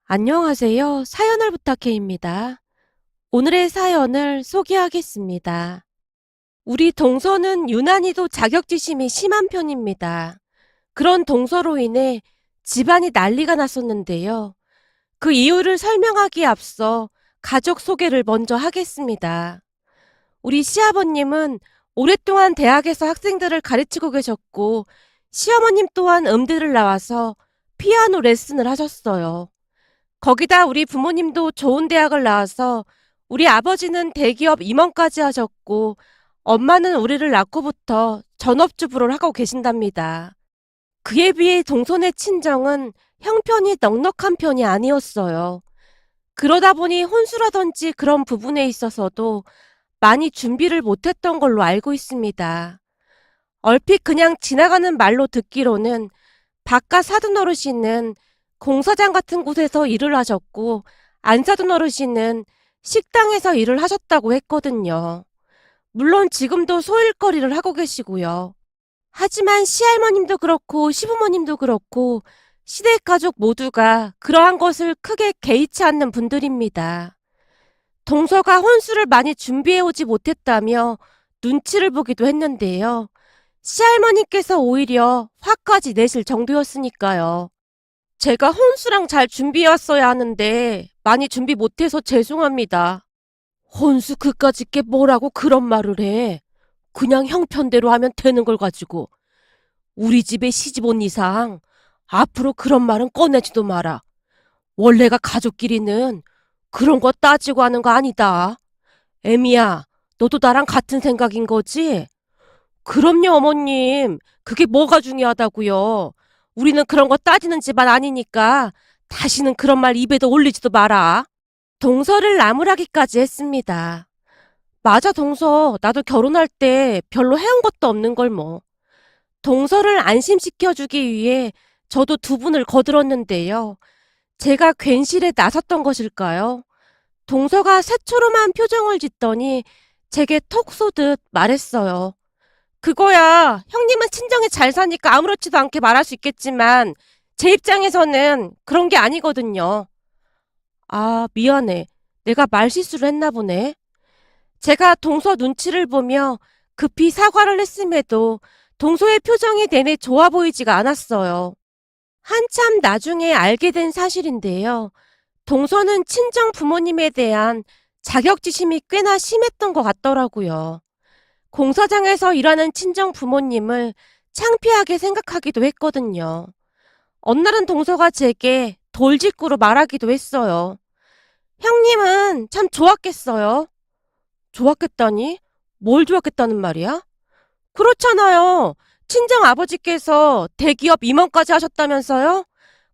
안녕하세요. 사연을 부탁해입니다. 오늘의 사연을 소개하겠습니다. 우리 동서는 유난히도 자격지심이 심한 편입니다. 그런 동서로 인해 집안이 난리가 났었는데요. 그 이유를 설명하기에 앞서 가족 소개를 먼저 하겠습니다. 우리 시아버님은 오랫동안 대학에서 학생들을 가르치고 계셨고, 시어머님 또한 음대를 나와서 피아노 레슨을 하셨어요. 거기다 우리 부모님도 좋은 대학을 나와서 우리 아버지는 대기업 임원까지 하셨고 엄마는 우리를 낳고부터 전업주부를 하고 계신답니다. 그에 비해 동선의 친정은 형편이 넉넉한 편이 아니었어요. 그러다 보니 혼수라든지 그런 부분에 있어서도 많이 준비를 못했던 걸로 알고 있습니다. 얼핏 그냥 지나가는 말로 듣기로는 바깥 사돈 어르신은 공사장 같은 곳에서 일을 하셨고 안사돈 어르신은 식당에서 일을 하셨다고 했거든요. 물론 지금도 소일거리를 하고 계시고요. 하지만 시할머님도 그렇고 시부모님도 그렇고 시댁 가족 모두가 그러한 것을 크게 개의치 않는 분들입니다. 동서가 혼수를 많이 준비해오지 못했다며 눈치를 보기도 했는데요. 시할머니께서 오히려 화까지 내실 정도였으니까요. 제가 혼수랑 잘 준비해왔어야 하는데 많이 준비 못해서 죄송합니다. 혼수 그까짓 게 뭐라고 그런 말을 해. 그냥 형편대로 하면 되는 걸 가지고. 우리 집에 시집 온 이상 앞으로 그런 말은 꺼내지도 마라. 원래가 가족끼리는 그런 거 따지고 하는 거 아니다. 애미야, 너도 나랑 같은 생각인 거지? 그럼요, 어머님. 그게 뭐가 중요하다고요. 우리는 그런 거 따지는 집안 아니니까 다시는 그런 말 입에도 올리지도 마라. 동서를 나무라기까지 했습니다. 맞아, 동서. 나도 결혼할 때 별로 해온 것도 없는 걸 뭐. 동서를 안심시켜주기 위해 저도 두 분을 거들었는데요. 제가 괜시레 나섰던 것일까요? 동서가 새초롬한 표정을 짓더니 제게 톡 쏘듯 말했어요. 그거야. 형님은 친정에 잘 사니까 아무렇지도 않게 말할 수 있겠지만 제 입장에서는 그런 게 아니거든요. 아, 미안해. 내가 말실수를 했나 보네. 제가 동서 눈치를 보며 급히 사과를 했음에도 동서의 표정이 내내 좋아 보이지가 않았어요. 한참 나중에 알게 된 사실인데요. 동서는 친정 부모님에 대한 자격지심이 꽤나 심했던 것 같더라고요. 공사장에서 일하는 친정 부모님을 창피하게 생각하기도 했거든요. 어느 날은 동서가 제게 돌직구로 말하기도 했어요. 형님은 참 좋았겠어요. 좋았겠다니? 뭘 좋았겠다는 말이야? 그렇잖아요. 친정 아버지께서 대기업 임원까지 하셨다면서요?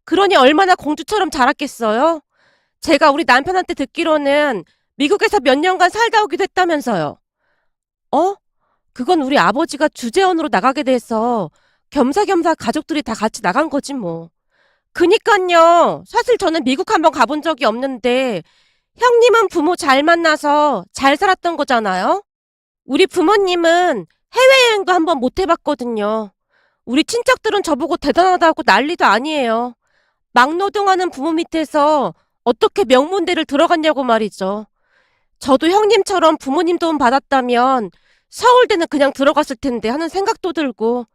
그러니 얼마나 공주처럼 자랐겠어요? 제가 우리 남편한테 듣기로는 미국에서 몇 년간 살다 오기도 했다면서요. 어? 그건 우리 아버지가 주재원으로 나가게 돼서 겸사겸사 가족들이 다 같이 나간 거지 뭐. 그니깐요. 사실 저는 미국 한번 가본 적이 없는데 형님은 부모 잘 만나서 잘 살았던 거잖아요. 우리 부모님은 해외여행도 한번 못 해봤거든요. 우리 친척들은 저보고 대단하다고 난리도 아니에요. 막노동하는 부모 밑에서 어떻게 명문대를 들어갔냐고 말이죠. 저도 형님처럼 부모님 도움 받았다면 서울대는 그냥 들어갔을 텐데 하는 생각도 들고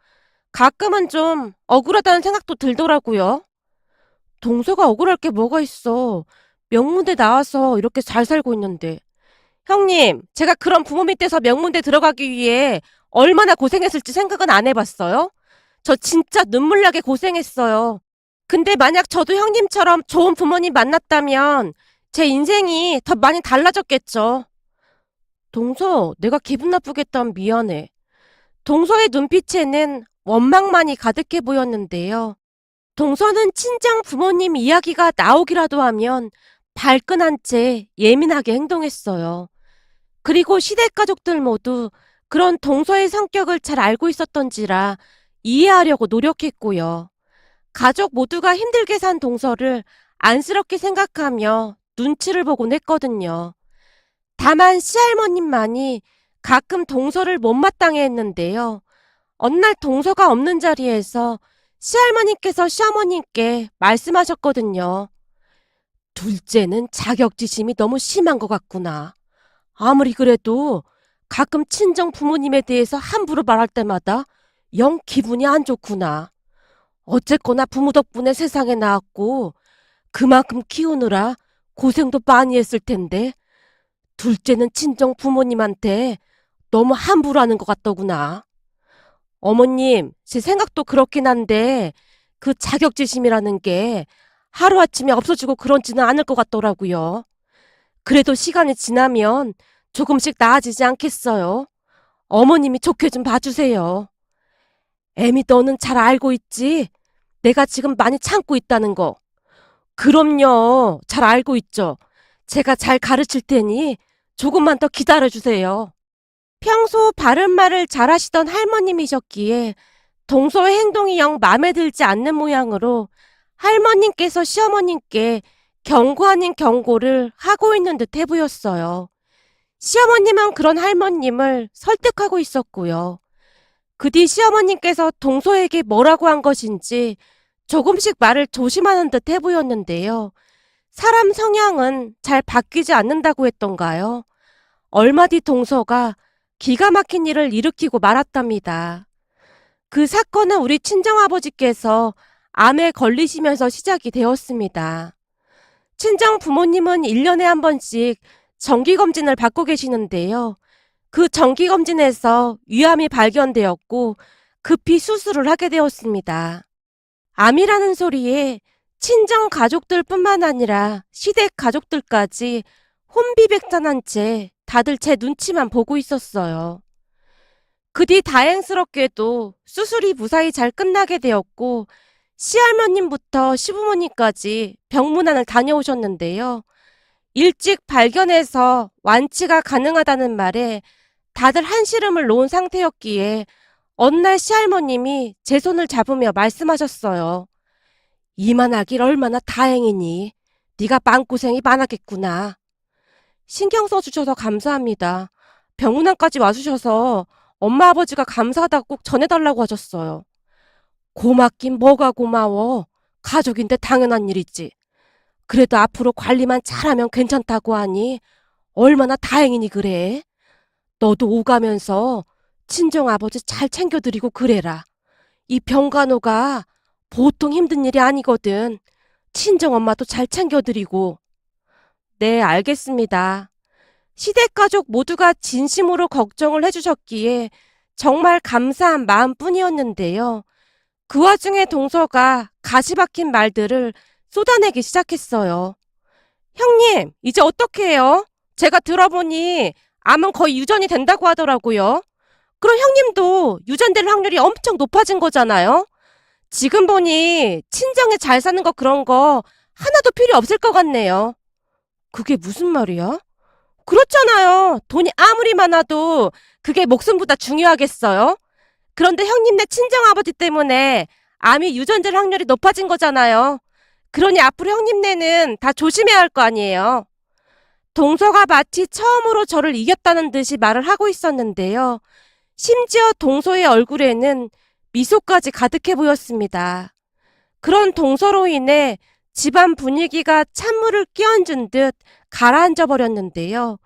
가끔은 좀 억울하다는 생각도 들더라고요. 동서가 억울할 게 뭐가 있어. 명문대 나와서 이렇게 잘 살고 있는데. 형님, 제가 그런 부모 밑에서 명문대 들어가기 위해 얼마나 고생했을지 생각은 안 해봤어요? 저 진짜 눈물나게 고생했어요. 근데 만약 저도 형님처럼 좋은 부모님 만났다면 제 인생이 더 많이 달라졌겠죠. 동서, 내가 기분 나쁘게 했다면 미안해. 동서의 눈빛에는 원망만이 가득해 보였는데요. 동서는 친정 부모님 이야기가 나오기라도 하면 발끈한 채 예민하게 행동했어요. 그리고 시댁 가족들 모두 그런 동서의 성격을 잘 알고 있었던지라 이해하려고 노력했고요. 가족 모두가 힘들게 산 동서를 안쓰럽게 생각하며 눈치를 보곤 했거든요. 다만 시할머님만이 가끔 동서를 못마땅해 했는데요. 어느 날 동서가 없는 자리에서 시할머니께서 시어머님께 말씀하셨거든요. 둘째는 자격지심이 너무 심한 것 같구나. 아무리 그래도 가끔 친정 부모님에 대해서 함부로 말할 때마다 영 기분이 안 좋구나. 어쨌거나 부모 덕분에 세상에 나왔고 그만큼 키우느라 고생도 많이 했을 텐데 둘째는 친정 부모님한테 너무 함부로 하는 것 같더구나. 어머님, 제 생각도 그렇긴 한데 그 자격지심이라는 게 하루아침에 없어지고 그런지는 않을 것 같더라고요. 그래도 시간이 지나면 조금씩 나아지지 않겠어요? 어머님이 좋게 좀 봐주세요. 애미 너는 잘 알고 있지? 내가 지금 많이 참고 있다는 거. 그럼요. 잘 알고 있죠. 제가 잘 가르칠 테니 조금만 더 기다려주세요. 평소 바른말을 잘하시던 할머님이셨기에 동서의 행동이 영 마음에 들지 않는 모양으로 할머님께서 시어머님께 경고 아닌 경고를 하고 있는 듯해 보였어요. 시어머님은 그런 할머님을 설득하고 있었고요. 그 뒤 시어머님께서 동서에게 뭐라고 한 것인지 조금씩 말을 조심하는 듯해 보였는데요. 사람 성향은 잘 바뀌지 않는다고 했던가요? 얼마 뒤 동서가 기가 막힌 일을 일으키고 말았답니다. 그 사건은 우리 친정아버지께서 암에 걸리시면서 시작이 되었습니다. 친정 부모님은 1년에 한 번씩 정기검진을 받고 계시는데요. 그 정기검진에서 위암이 발견되었고 급히 수술을 하게 되었습니다. 암이라는 소리에 친정 가족들뿐만 아니라 시댁 가족들까지 혼비백산한 채 다들 제 눈치만 보고 있었어요. 그 뒤 다행스럽게도 수술이 무사히 잘 끝나게 되었고 시할머님부터 시부모님까지 병문안을 다녀오셨는데요. 일찍 발견해서 완치가 가능하다는 말에 다들 한시름을 놓은 상태였기에 어느 날 시할머님이 제 손을 잡으며 말씀하셨어요. 이만하길 얼마나 다행이니. 네가 마음고생이 많았겠구나. 신경 써주셔서 감사합니다. 병문안까지 와주셔서 엄마 아버지가 감사하다고 꼭 전해달라고 하셨어요. 고맙긴 뭐가 고마워. 가족인데 당연한 일이지. 그래도 앞으로 관리만 잘하면 괜찮다고 하니 얼마나 다행이니 그래. 너도 오가면서 친정아버지 잘 챙겨드리고 그래라. 이 병간호가 보통 힘든 일이 아니거든. 친정엄마도 잘 챙겨드리고. 네, 알겠습니다. 시댁가족 모두가 진심으로 걱정을 해주셨기에 정말 감사한 마음뿐이었는데요. 그 와중에 동서가 가시 박힌 말들을 쏟아내기 시작했어요. 형님, 이제 어떻게 해요? 제가 들어보니 암은 거의 유전이 된다고 하더라고요. 그럼 형님도 유전될 확률이 엄청 높아진 거잖아요? 지금 보니 친정에 잘 사는 거 그런 거 하나도 필요 없을 것 같네요. 그게 무슨 말이야? 그렇잖아요. 돈이 아무리 많아도 그게 목숨보다 중요하겠어요? 그런데 형님네 친정아버지 때문에 암이 유전될 확률이 높아진 거잖아요. 그러니 앞으로 형님네는 다 조심해야 할 거 아니에요. 동서가 마치 처음으로 저를 이겼다는 듯이 말을 하고 있었는데요. 심지어 동서의 얼굴에는 미소까지 가득해 보였습니다. 그런 동서로 인해 집안 분위기가 찬물을 끼얹은 듯 가라앉아 버렸는데요.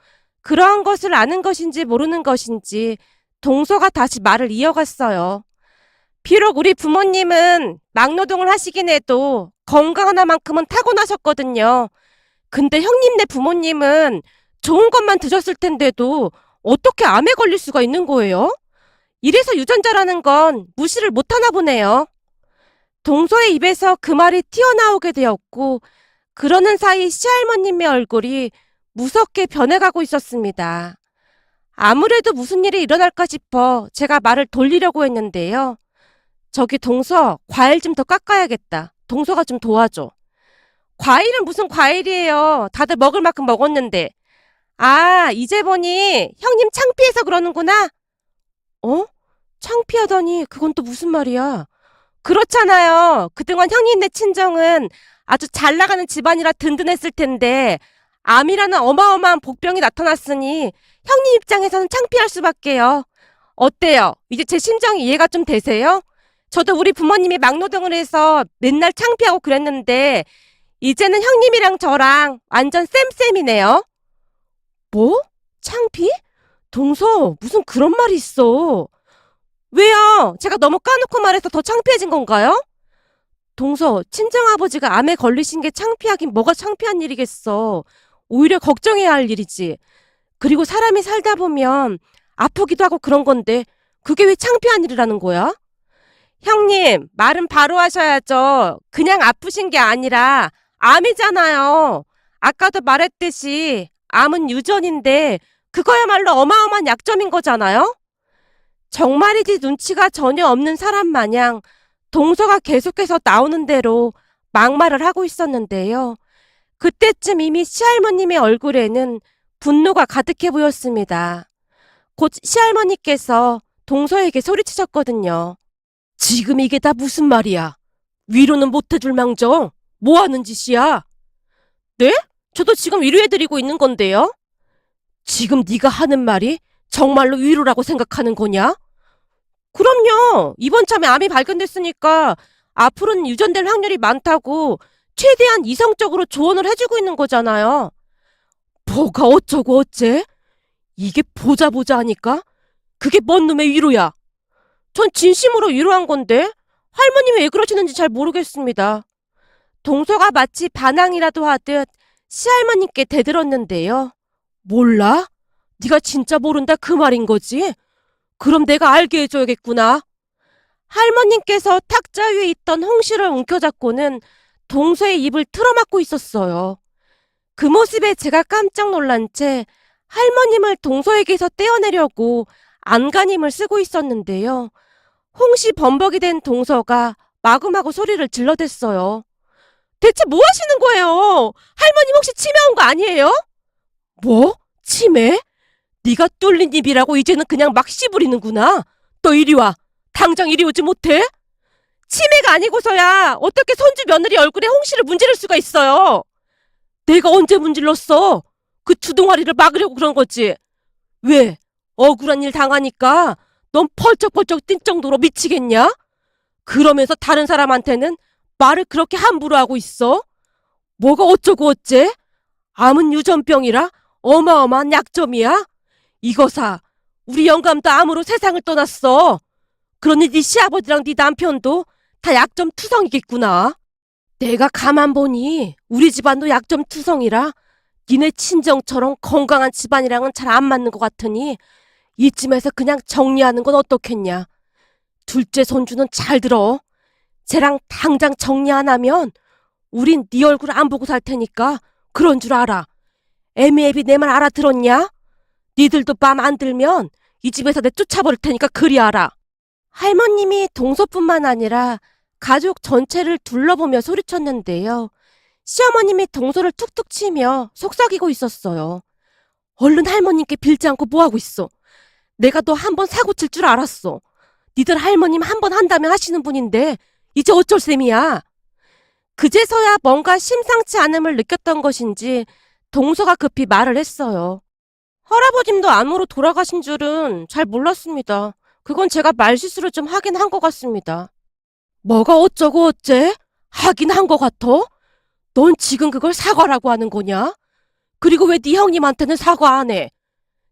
그러한 것을 아는 것인지 모르는 것인지 동서가 다시 말을 이어갔어요. 비록 우리 부모님은 막노동을 하시긴 해도 건강 하나만큼은 타고나셨거든요. 근데 형님네 부모님은 좋은 것만 드셨을 텐데도 어떻게 암에 걸릴 수가 있는 거예요? 이래서 유전자라는 건 무시를 못하나 보네요. 동서의 입에서 그 말이 튀어나오게 되었고 그러는 사이 시할머님의 얼굴이 무섭게 변해가고 있었습니다. 아무래도 무슨 일이 일어날까 싶어 제가 말을 돌리려고 했는데요. 저기 동서, 과일 좀 더 깎아야겠다. 동서가 좀 도와줘. 과일은 무슨 과일이에요. 다들 먹을 만큼 먹었는데. 아, 이제 보니 형님 창피해서 그러는구나. 어? 창피하다니 그건 또 무슨 말이야? 그렇잖아요. 그동안 형님네 친정은 아주 잘 나가는 집안이라 든든했을 텐데 암이라는 어마어마한 복병이 나타났으니 형님 입장에서는 창피할 수밖에요. 어때요? 이제 제 심정이 이해가 좀 되세요? 저도 우리 부모님이 막노동을 해서 맨날 창피하고 그랬는데 이제는 형님이랑 저랑 완전 쌤쌤이네요. 뭐? 창피? 동서, 무슨 그런 말이 있어. 왜요? 제가 너무 까놓고 말해서 더 창피해진 건가요? 동서, 친정아버지가 암에 걸리신 게 창피하긴 뭐가 창피한 일이겠어. 오히려 걱정해야 할 일이지. 그리고 사람이 살다 보면 아프기도 하고 그런 건데 그게 왜 창피한 일이라는 거야? 형님, 말은 바로 하셔야죠. 그냥 아프신 게 아니라 암이잖아요. 아까도 말했듯이 암은 유전인데 그거야말로 어마어마한 약점인 거잖아요? 정말이지 눈치가 전혀 없는 사람 마냥 동서가 계속해서 나오는 대로 막말을 하고 있었는데요. 그때쯤 이미 시할머님의 얼굴에는 분노가 가득해 보였습니다. 곧 시할머니께서 동서에게 소리치셨거든요. 지금 이게 다 무슨 말이야? 위로는 못해줄 망정 뭐 하는 짓이야? 네? 저도 지금 위로해드리고 있는 건데요. 지금 네가 하는 말이 정말로 위로라고 생각하는 거냐? 그럼요. 이번 참에 암이 발견됐으니까 앞으로는 유전될 확률이 많다고 최대한 이성적으로 조언을 해주고 있는 거잖아요. 뭐가 어쩌고 어째? 이게 보자 보자 하니까? 그게 뭔 놈의 위로야? 전 진심으로 위로한 건데 할머님이 왜 그러시는지 잘 모르겠습니다. 동서가 마치 반항이라도 하듯 시할머님께 대들었는데요. 몰라? 네가 진짜 모른다 그 말인 거지? 그럼 내가 알게 해줘야겠구나. 할머님께서 탁자 위에 있던 홍시를 움켜잡고는 동서의 입을 틀어막고 있었어요. 그 모습에 제가 깜짝 놀란 채 할머님을 동서에게서 떼어내려고 안간힘을 쓰고 있었는데요. 홍시 범벅이 된 동서가 마구마구 소리를 질러댔어요. 대체 뭐 하시는 거예요? 할머님 혹시 치매 온 거 아니에요? 뭐? 치매? 네가 뚫린 입이라고 이제는 그냥 막 씨부리는구나. 너 이리 와. 당장 이리 오지 못해? 치매가 아니고서야 어떻게 손주 며느리 얼굴에 홍시를 문지를 수가 있어요? 내가 언제 문질렀어? 그 주둥아리를 막으려고 그런 거지. 왜? 억울한 일 당하니까 넌 펄쩍펄쩍 뛸 정도로 미치겠냐? 그러면서 다른 사람한테는 말을 그렇게 함부로 하고 있어? 뭐가 어쩌고 어째? 암은 유전병이라 어마어마한 약점이야? 이거사, 우리 영감도 암으로 세상을 떠났어. 그러니 네 시아버지랑 네 남편도 다 약점 투성이겠구나. 내가 가만 보니 우리 집안도 약점 투성이라 니네 친정처럼 건강한 집안이랑은 잘 안 맞는 것 같으니 이쯤에서 그냥 정리하는 건 어떻겠냐. 둘째 손주는 잘 들어. 쟤랑 당장 정리 안 하면 우린 네 얼굴 안 보고 살 테니까 그런 줄 알아. 애미애비 내 말 알아들었냐? 니들도 맘 안 들면 이 집에서 내 쫓아버릴 테니까 그리 알아. 할머님이 동서뿐만 아니라 가족 전체를 둘러보며 소리쳤는데요. 시어머님이 동서를 툭툭 치며 속삭이고 있었어요. 얼른 할머님께 빌지 않고 뭐하고 있어. 내가 너 한 번 사고 칠 줄 알았어. 니들 할머님 한 번 한다면 하시는 분인데 이제 어쩔 셈이야. 그제서야 뭔가 심상치 않음을 느꼈던 것인지 동서가 급히 말을 했어요. 할아버님도 암으로 돌아가신 줄은 잘 몰랐습니다. 그건 제가 말실수를 좀 하긴 한 것 같습니다. 뭐가 어쩌고 어째? 하긴 한 것 같아? 넌 지금 그걸 사과라고 하는 거냐? 그리고 왜 네 형님한테는 사과 안 해?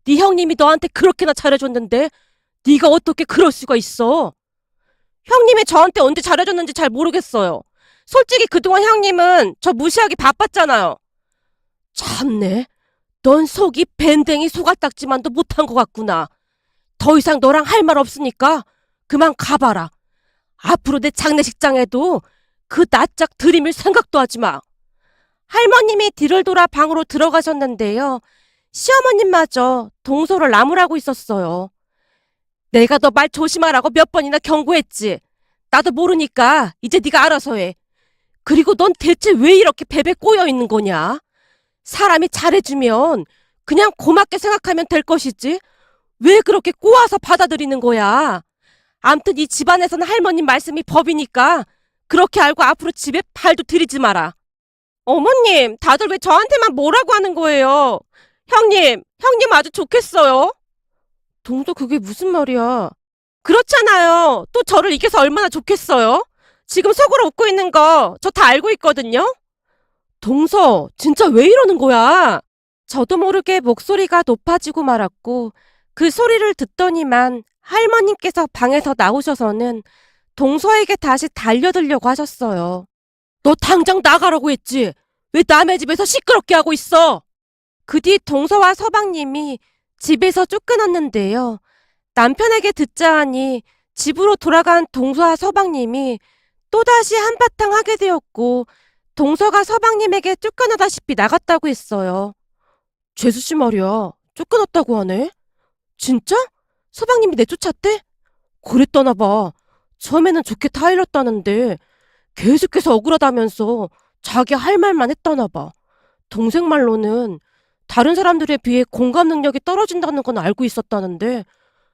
네 형님이 너한테 그렇게나 잘해줬는데 네가 어떻게 그럴 수가 있어? 형님이 저한테 언제 잘해줬는지 잘 모르겠어요. 솔직히 그동안 형님은 저 무시하기 바빴잖아요. 참네. 넌 속이 밴댕이 소갈딱지만도 못한 것 같구나. 더 이상 너랑 할 말 없으니까 그만 가봐라. 앞으로 내 장례식장에도 그 낯짝 들이밀 생각도 하지 마. 할머님이 뒤를 돌아 방으로 들어가셨는데요. 시어머님마저 동서를 나무라고 있었어요. 내가 너 말 조심하라고 몇 번이나 경고했지. 나도 모르니까 이제 네가 알아서 해. 그리고 넌 대체 왜 이렇게 베베 꼬여 있는 거냐? 사람이 잘해주면 그냥 고맙게 생각하면 될 것이지. 왜 그렇게 꼬아서 받아들이는 거야? 암튼 이 집안에서는 할머님 말씀이 법이니까 그렇게 알고 앞으로 집에 발도 들이지 마라. 어머님, 다들 왜 저한테만 뭐라고 하는 거예요? 형님 아주 좋겠어요. 동서 그게 무슨 말이야? 그렇잖아요. 또 저를 이겨서 얼마나 좋겠어요? 지금 속으로 웃고 있는 거 저 다 알고 있거든요. 동서, 진짜 왜 이러는 거야? 저도 모르게 목소리가 높아지고 말았고 그 소리를 듣더니만 할머님께서 방에서 나오셔서는 동서에게 다시 달려들려고 하셨어요. 너 당장 나가라고 했지? 왜 남의 집에서 시끄럽게 하고 있어? 그 뒤 동서와 서방님이 집에서 쫓겨났는데요. 남편에게 듣자 하니 집으로 돌아간 동서와 서방님이 또다시 한바탕 하게 되었고 동서가 서방님에게 쫓겨나다시피 나갔다고 했어요. 재수씨 말이야. 쫓겨났다고 하네? 진짜? 서방님이 내쫓았대? 그랬더나 봐. 처음에는 좋게 타일렀다는데 계속해서 억울하다면서 자기 할 말만 했다나 봐. 동생 말로는 다른 사람들에 비해 공감 능력이 떨어진다는 건 알고 있었다는데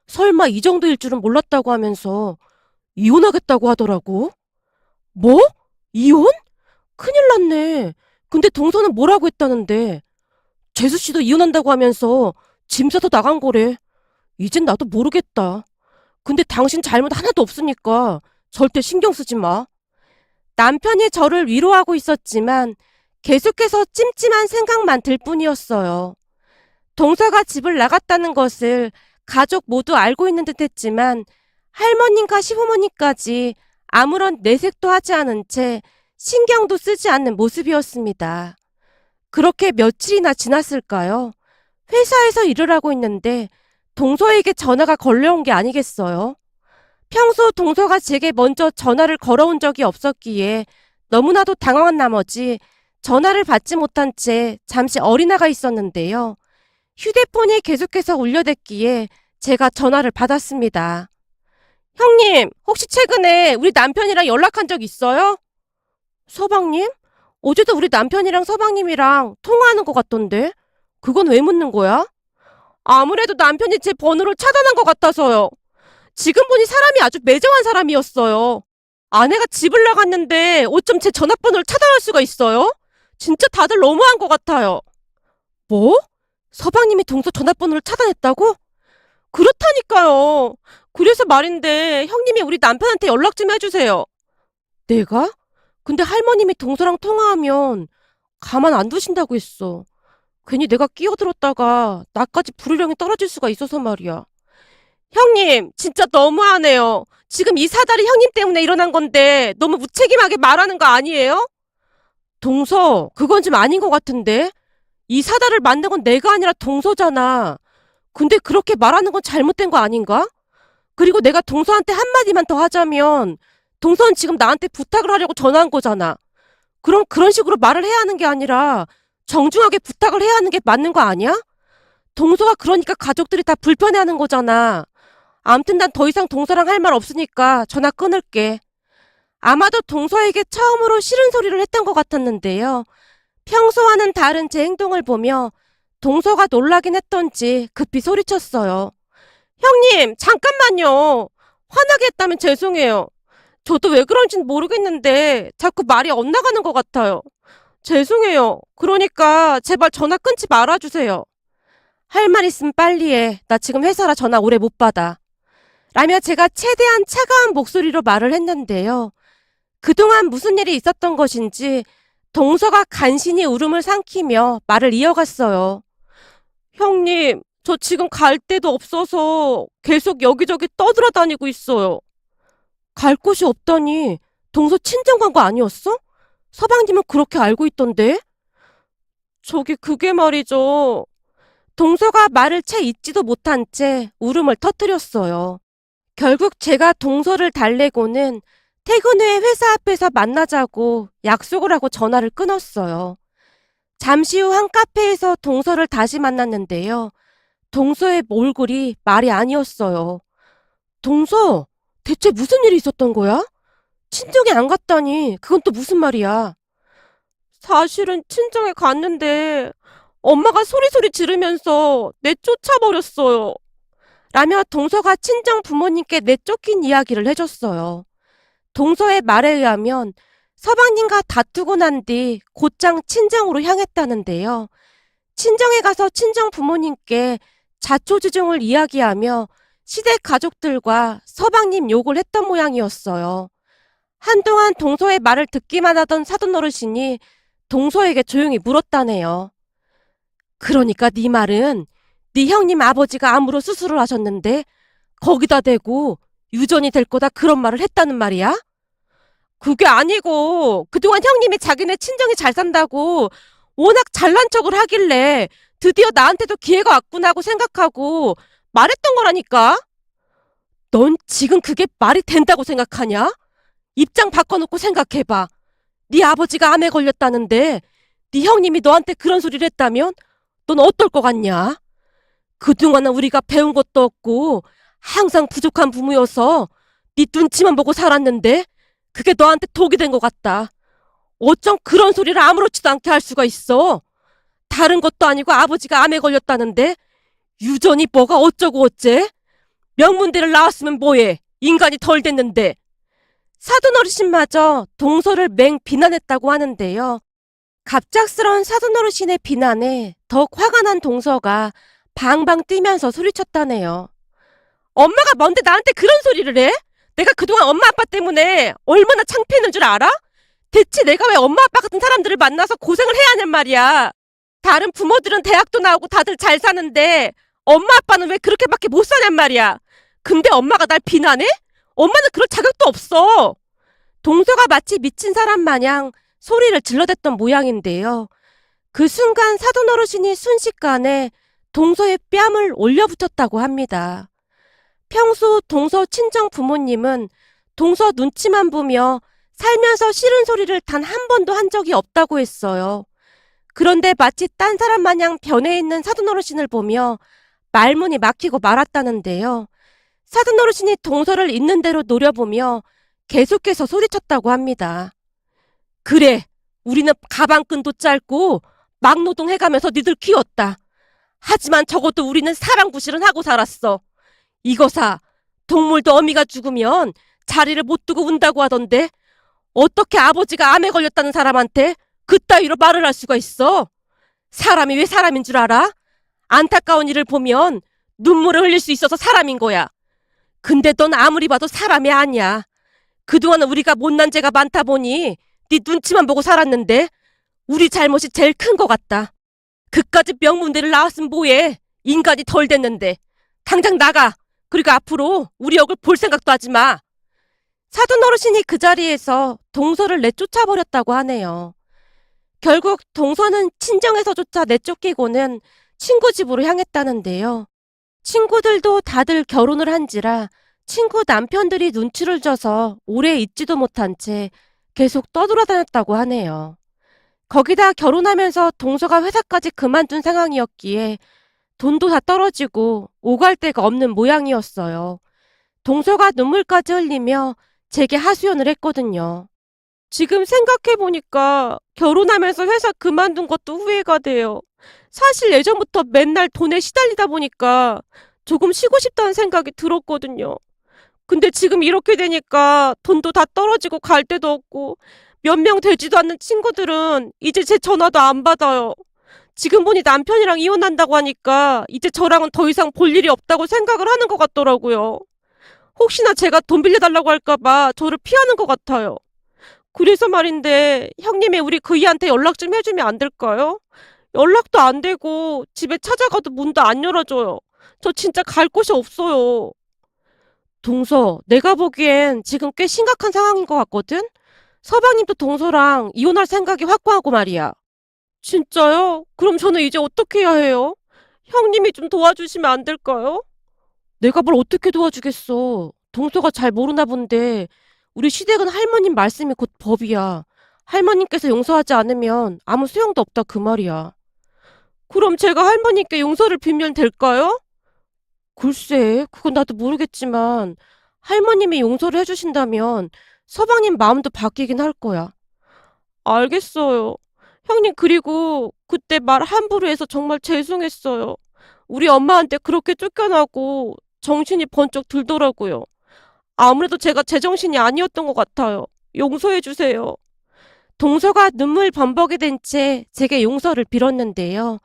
설마 이 정도일 줄은 몰랐다고 하면서 이혼하겠다고 하더라고. 뭐? 이혼? 큰일 났네. 근데 동서는 뭐라고 했다는데? 재수씨도 이혼한다고 하면서 짐 싸서 나간 거래. 이젠 나도 모르겠다. 근데 당신 잘못 하나도 없으니까 절대 신경 쓰지 마. 남편이 저를 위로하고 있었지만 계속해서 찜찜한 생각만 들 뿐이었어요. 동서가 집을 나갔다는 것을 가족 모두 알고 있는 듯 했지만 할머님과 시부모님까지 아무런 내색도 하지 않은 채 신경도 쓰지 않는 모습이었습니다. 그렇게 며칠이나 지났을까요? 회사에서 일을 하고 있는데 동서에게 전화가 걸려온 게 아니겠어요? 평소 동서가 제게 먼저 전화를 걸어온 적이 없었기에 너무나도 당황한 나머지 전화를 받지 못한 채 잠시 어린아가 있었는데요. 휴대폰이 계속해서 울려댔기에 제가 전화를 받았습니다. 형님, 혹시 최근에 우리 남편이랑 연락한 적 있어요? 서방님? 어제도 우리 남편이랑 서방님이랑 통화하는 것 같던데? 그건 왜 묻는 거야? 아무래도 남편이 제 번호를 차단한 것 같아서요. 지금 보니 사람이 아주 매정한 사람이었어요. 아내가 집을 나갔는데 어쩜 제 전화번호를 차단할 수가 있어요? 진짜 다들 너무한 것 같아요. 뭐? 서방님이 동서 전화번호를 차단했다고? 그렇다니까요. 그래서 말인데 형님이 우리 남편한테 연락 좀 해주세요. 내가? 근데 할머님이 동서랑 통화하면 가만 안 두신다고 했어. 괜히 내가 끼어들었다가 나까지 불효령이 떨어질 수가 있어서 말이야. 형님, 진짜 너무하네요. 지금 이 사달이 형님 때문에 일어난 건데 너무 무책임하게 말하는 거 아니에요? 동서, 그건 좀 아닌 것 같은데? 이 사달을 만든 건 내가 아니라 동서잖아. 근데 그렇게 말하는 건 잘못된 거 아닌가? 그리고 내가 동서한테 한마디만 더 하자면 동서는 지금 나한테 부탁을 하려고 전화한 거잖아. 그럼 그런 식으로 말을 해야 하는 게 아니라 정중하게 부탁을 해야 하는 게 맞는 거 아니야? 동서가 그러니까 가족들이 다 불편해하는 거잖아. 암튼 난 더 이상 동서랑 할 말 없으니까 전화 끊을게. 아마도 동서에게 처음으로 싫은 소리를 했던 것 같았는데요. 평소와는 다른 제 행동을 보며 동서가 놀라긴 했던지 급히 소리쳤어요. 형님, 잠깐만요. 화나게 했다면 죄송해요. 저도 왜 그런지는 모르겠는데 자꾸 말이 엇나가는 것 같아요. 죄송해요. 그러니까 제발 전화 끊지 말아주세요. 할 말 있으면 빨리 해. 나 지금 회사라 전화 오래 못 받아. 라며 제가 최대한 차가운 목소리로 말을 했는데요. 그동안 무슨 일이 있었던 것인지 동서가 간신히 울음을 삼키며 말을 이어갔어요. 형님, 저 지금 갈 데도 없어서 계속 여기저기 떠돌아다니고 있어요. 갈 곳이 없다니 동서 친정 간 거 아니었어? 서방님은 그렇게 알고 있던데? 저기 그게 말이죠. 동서가 말을 채 잇지도 못한 채 울음을 터뜨렸어요. 결국 제가 동서를 달래고는 퇴근 후에 회사 앞에서 만나자고 약속을 하고 전화를 끊었어요. 잠시 후 한 카페에서 동서를 다시 만났는데요. 동서의 몰골이 말이 아니었어요. 동서, 대체 무슨 일이 있었던 거야? 친정에 안 갔다니 그건 또 무슨 말이야? 사실은 친정에 갔는데 엄마가 소리소리 지르면서 내쫓아버렸어요. 라며 동서가 친정 부모님께 내쫓긴 이야기를 해줬어요. 동서의 말에 의하면 서방님과 다투고 난 뒤 곧장 친정으로 향했다는데요. 친정에 가서 친정 부모님께 자초지종을 이야기하며 시댁 가족들과 서방님 욕을 했던 모양이었어요. 한동안 동서의 말을 듣기만 하던 사돈 어르신이 동서에게 조용히 물었다네요. 그러니까 네 말은 네 형님 아버지가 암으로 수술을 하셨는데 거기다 대고 유전이 될 거다 그런 말을 했다는 말이야? 그게 아니고 그동안 형님이 자기네 친정이 잘 산다고 워낙 잘난 척을 하길래 드디어 나한테도 기회가 왔구나 하고 생각하고 말했던 거라니까. 넌 지금 그게 말이 된다고 생각하냐? 입장 바꿔놓고 생각해봐. 네 아버지가 암에 걸렸다는데 네 형님이 너한테 그런 소리를 했다면 넌 어떨 것 같냐? 그동안은 우리가 배운 것도 없고 항상 부족한 부모여서 네 눈치만 보고 살았는데 그게 너한테 독이 된 것 같다. 어쩜 그런 소리를 아무렇지도 않게 할 수가 있어? 다른 것도 아니고 아버지가 암에 걸렸다는데 유전이 뭐가 어쩌고 어째? 명문대를 나왔으면 뭐해? 인간이 덜 됐는데. 사돈 어르신마저 동서를 맹 비난했다고 하는데요. 갑작스런 사돈 어르신의 비난에 더욱 화가 난 동서가 방방 뛰면서 소리쳤다네요. 엄마가 뭔데 나한테 그런 소리를 해? 내가 그동안 엄마 아빠 때문에 얼마나 창피했는 줄 알아? 대체 내가 왜 엄마 아빠 같은 사람들을 만나서 고생을 해야 하냔 말이야. 다른 부모들은 대학도 나오고 다들 잘 사는데 엄마 아빠는 왜 그렇게밖에 못 사냔 말이야. 근데 엄마가 날 비난해? 엄마는 그럴 자격도 없어. 동서가 마치 미친 사람 마냥 소리를 질러댔던 모양인데요. 그 순간 사돈 어르신이 순식간에 동서의 뺨을 올려붙였다고 합니다. 평소 동서 친정 부모님은 동서 눈치만 보며 살면서 싫은 소리를 단 한 번도 한 적이 없다고 했어요. 그런데 마치 딴 사람 마냥 변해 있는 사돈 어르신을 보며 말문이 막히고 말았다는데요. 사돈 어르신이 동서를 있는 대로 노려보며 계속해서 소리쳤다고 합니다. 그래, 우리는 가방끈도 짧고 막노동해가면서 니들 키웠다. 하지만 적어도 우리는 사람 구실은 하고 살았어. 이거사, 동물도 어미가 죽으면 자리를 못 두고 운다고 하던데 어떻게 아버지가 암에 걸렸다는 사람한테 그따위로 말을 할 수가 있어? 사람이 왜 사람인 줄 알아? 안타까운 일을 보면 눈물을 흘릴 수 있어서 사람인 거야. 근데 넌 아무리 봐도 사람이 아니야. 그동안 우리가 못난 죄가 많다 보니 네 눈치만 보고 살았는데 우리 잘못이 제일 큰 것 같다. 그까짓 명문대를 나왔으면 뭐해? 인간이 덜 됐는데. 당장 나가. 그리고 앞으로 우리 얼굴 볼 생각도 하지 마. 사돈 어르신이 그 자리에서 동서를 내쫓아버렸다고 하네요. 결국 동서는 친정에서조차 내쫓기고는 친구 집으로 향했다는데요. 친구들도 다들 결혼을 한지라 친구 남편들이 눈치를 줘서 오래 있지도 못한 채 계속 떠돌아다녔다고 하네요. 거기다 결혼하면서 동서가 회사까지 그만둔 상황이었기에 돈도 다 떨어지고 오갈 데가 없는 모양이었어요. 동서가 눈물까지 흘리며 제게 하소연을 했거든요. 지금 생각해보니까 결혼하면서 회사 그만둔 것도 후회가 돼요. 사실 예전부터 맨날 돈에 시달리다 보니까 조금 쉬고 싶다는 생각이 들었거든요. 근데 지금 이렇게 되니까 돈도 다 떨어지고 갈 데도 없고 몇 명 되지도 않는 친구들은 이제 제 전화도 안 받아요. 지금 보니 남편이랑 이혼한다고 하니까 이제 저랑은 더 이상 볼 일이 없다고 생각을 하는 것 같더라고요. 혹시나 제가 돈 빌려달라고 할까봐 저를 피하는 것 같아요. 그래서 말인데 형님이 우리 그이한테 연락 좀 해주면 안 될까요? 연락도 안 되고 집에 찾아가도 문도 안 열어줘요. 저 진짜 갈 곳이 없어요. 동서, 내가 보기엔 지금 꽤 심각한 상황인 것 같거든? 서방님도 동서랑 이혼할 생각이 확고하고 말이야. 진짜요? 그럼 저는 이제 어떻게 해야 해요? 형님이 좀 도와주시면 안 될까요? 내가 뭘 어떻게 도와주겠어. 동서가 잘 모르나 본데 우리 시댁은 할머님 말씀이 곧 법이야. 할머님께서 용서하지 않으면 아무 소용도 없다 그 말이야. 그럼 제가 할머님께 용서를 빌면 될까요? 글쎄, 그건 나도 모르겠지만 할머님이 용서를 해주신다면 서방님 마음도 바뀌긴 할 거야. 알겠어요. 형님, 그리고 그때 말 함부로 해서 정말 죄송했어요. 우리 엄마한테 그렇게 쫓겨나고 정신이 번쩍 들더라고요. 아무래도 제가 제정신이 아니었던 것 같아요. 용서해 주세요. 동서가 눈물 범벅이 된 채 제게 용서를 빌었는데요.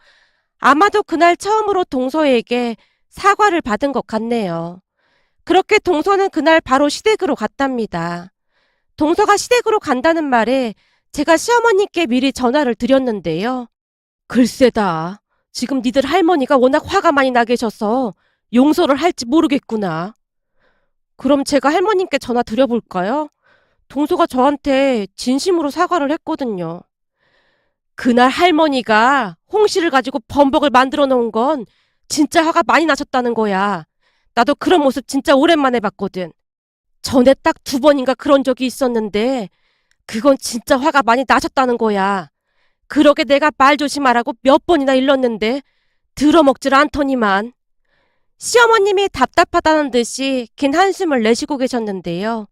아마도 그날 처음으로 동서에게 사과를 받은 것 같네요. 그렇게 동서는 그날 바로 시댁으로 갔답니다. 동서가 시댁으로 간다는 말에 제가 시어머님께 미리 전화를 드렸는데요. 글쎄다. 지금 니들 할머니가 워낙 화가 많이 나 계셔서 용서를 할지 모르겠구나. 그럼 제가 할머님께 전화 드려볼까요? 동서가 저한테 진심으로 사과를 했거든요. 그날 할머니가 홍시를 가지고 범벅을 만들어 놓은 건 진짜 화가 많이 나셨다는 거야. 나도 그런 모습 진짜 오랜만에 봤거든. 전에 딱 2번인가 그런 적이 있었는데 그건 진짜 화가 많이 나셨다는 거야. 그러게 내가 말 조심하라고 몇 번이나 일렀는데 들어먹질 않더니만. 시어머님이 답답하다는 듯이 긴 한숨을 내쉬고 계셨는데요.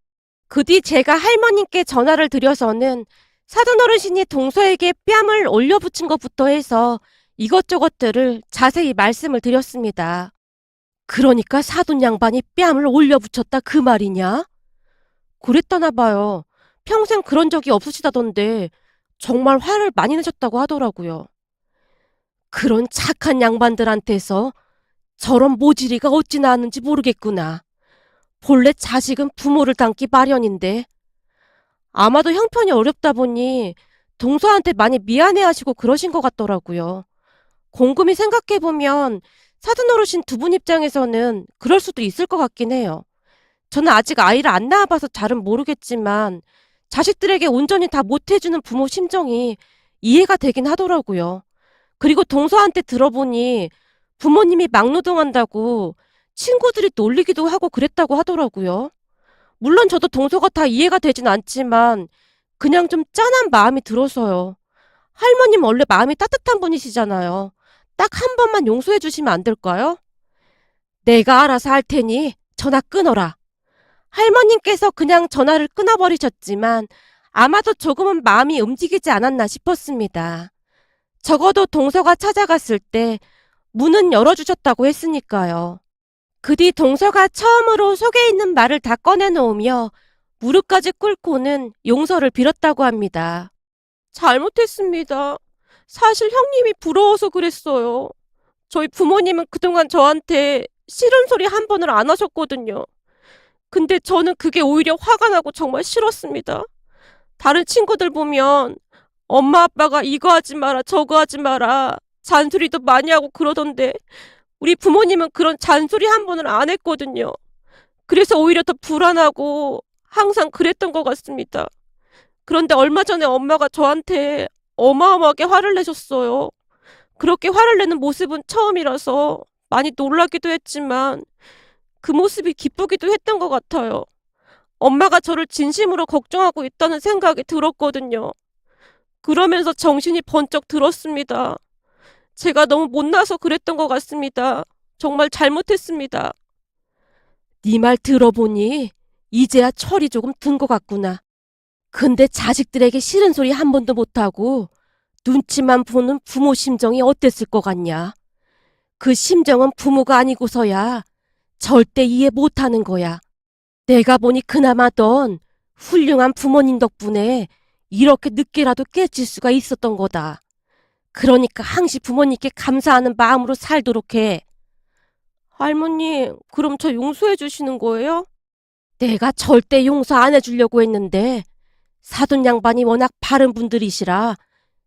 그 뒤 제가 할머님께 전화를 드려서는 사돈 어르신이 동서에게 뺨을 올려붙인 것부터 해서 이것저것들을 자세히 말씀을 드렸습니다. 그러니까 사돈 양반이 뺨을 올려붙였다 그 말이냐? 그랬다나 봐요. 평생 그런 적이 없으시다던데 정말 화를 많이 내셨다고 하더라고요. 그런 착한 양반들한테서 저런 모질이가 어찌 나왔는지 모르겠구나. 본래 자식은 부모를 닮기 마련인데 아마도 형편이 어렵다 보니 동서한테 많이 미안해하시고 그러신 것 같더라고요. 곰곰이 생각해보면 사돈 어르신 2분 입장에서는 그럴 수도 있을 것 같긴 해요. 저는 아직 아이를 안 낳아봐서 잘은 모르겠지만 자식들에게 온전히 다 못해주는 부모 심정이 이해가 되긴 하더라고요. 그리고 동서한테 들어보니 부모님이 막노동한다고 친구들이 놀리기도 하고 그랬다고 하더라고요. 물론 저도 동서가 다 이해가 되진 않지만 그냥 좀 짠한 마음이 들어서요. 할머님 원래 마음이 따뜻한 분이시잖아요. 딱 한 번만 용서해 주시면 안 될까요? 내가 알아서 할 테니 전화 끊어라. 할머님께서 그냥 전화를 끊어버리셨지만 아마도 조금은 마음이 움직이지 않았나 싶었습니다. 적어도 동서가 찾아갔을 때 문은 열어주셨다고 했으니까요. 그 뒤 동서가 처음으로 속에 있는 말을 다 꺼내놓으며 무릎까지 꿇고는 용서를 빌었다고 합니다. 잘못했습니다. 사실 형님이 부러워서 그랬어요. 저희 부모님은 그동안 저한테 싫은 소리 한 번을 안 하셨거든요. 근데 저는 그게 오히려 화가 나고 정말 싫었습니다. 다른 친구들 보면 엄마 아빠가 이거 하지 마라 저거 하지 마라 잔소리도 많이 하고 그러던데 우리 부모님은 그런 잔소리 한 번을 안 했거든요. 그래서 오히려 더 불안하고 항상 그랬던 것 같습니다. 그런데 얼마 전에 엄마가 저한테 어마어마하게 화를 내셨어요. 그렇게 화를 내는 모습은 처음이라서 많이 놀라기도 했지만 그 모습이 기쁘기도 했던 것 같아요. 엄마가 저를 진심으로 걱정하고 있다는 생각이 들었거든요. 그러면서 정신이 번쩍 들었습니다. 제가 너무 못나서 그랬던 것 같습니다. 정말 잘못했습니다. 네 말 들어보니 이제야 철이 조금 든 것 같구나. 근데 자식들에게 싫은 소리 한 번도 못하고 눈치만 보는 부모 심정이 어땠을 것 같냐? 그 심정은 부모가 아니고서야 절대 이해 못하는 거야. 내가 보니 그나마 넌 훌륭한 부모님 덕분에 이렇게 늦게라도 깨칠 수가 있었던 거다. 그러니까 항시 부모님께 감사하는 마음으로 살도록 해. 할머니, 그럼 저 용서해 주시는 거예요? 내가 절대 용서 안 해주려고 했는데 사돈 양반이 워낙 바른 분들이시라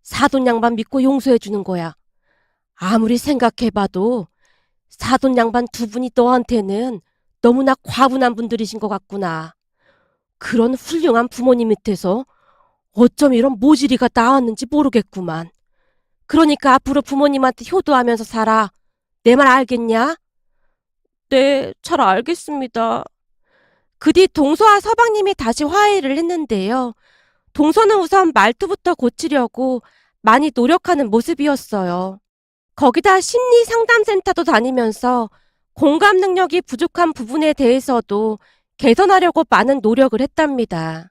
사돈 양반 믿고 용서해 주는 거야. 아무리 생각해봐도 사돈 양반 2분이 너한테는 너무나 과분한 분들이신 것 같구나. 그런 훌륭한 부모님 밑에서 어쩜 이런 모질이가 나왔는지 모르겠구만. 그러니까 앞으로 부모님한테 효도하면서 살아. 내 말 알겠냐? 네, 잘 알겠습니다. 그 뒤 동서와 서방님이 다시 화해를 했는데요. 동서는 우선 말투부터 고치려고 많이 노력하는 모습이었어요. 거기다 심리 상담센터도 다니면서 공감 능력이 부족한 부분에 대해서도 개선하려고 많은 노력을 했답니다.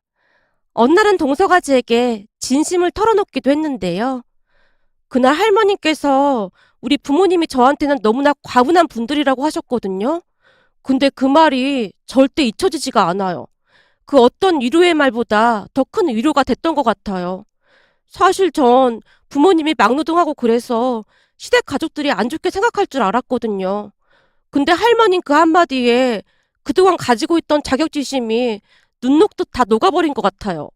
어느 날은 동서가 제게 진심을 털어놓기도 했는데요. 그날 할머님께서 우리 부모님이 저한테는 너무나 과분한 분들이라고 하셨거든요. 근데 그 말이 절대 잊혀지지가 않아요. 그 어떤 위로의 말보다 더 큰 위로가 됐던 것 같아요. 사실 전 부모님이 막노동하고 그래서 시댁 가족들이 안 좋게 생각할 줄 알았거든요. 근데 할머님 그 한마디에 그동안 가지고 있던 자격지심이 눈 녹듯 다 녹아버린 것 같아요.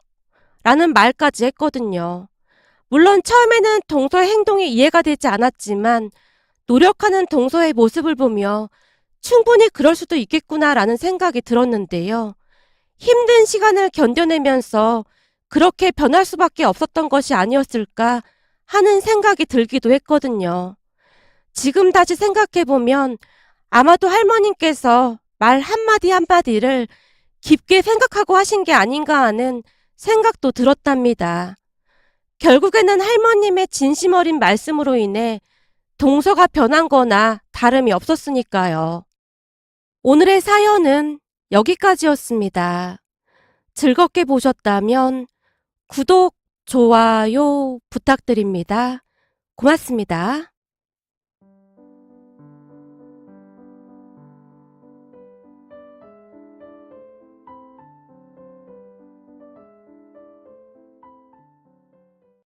라는 말까지 했거든요. 물론 처음에는 동서의 행동이 이해가 되지 않았지만 노력하는 동서의 모습을 보며 충분히 그럴 수도 있겠구나라는 생각이 들었는데요. 힘든 시간을 견뎌내면서 그렇게 변할 수밖에 없었던 것이 아니었을까 하는 생각이 들기도 했거든요. 지금 다시 생각해보면 아마도 할머님께서 말 한마디 한마디를 깊게 생각하고 하신 게 아닌가 하는 생각도 들었답니다. 결국에는 할머님의 진심 어린 말씀으로 인해 동서가 변한 거나 다름이 없었으니까요. 오늘의 사연은 여기까지였습니다. 즐겁게 보셨다면 구독, 좋아요 부탁드립니다. 고맙습니다.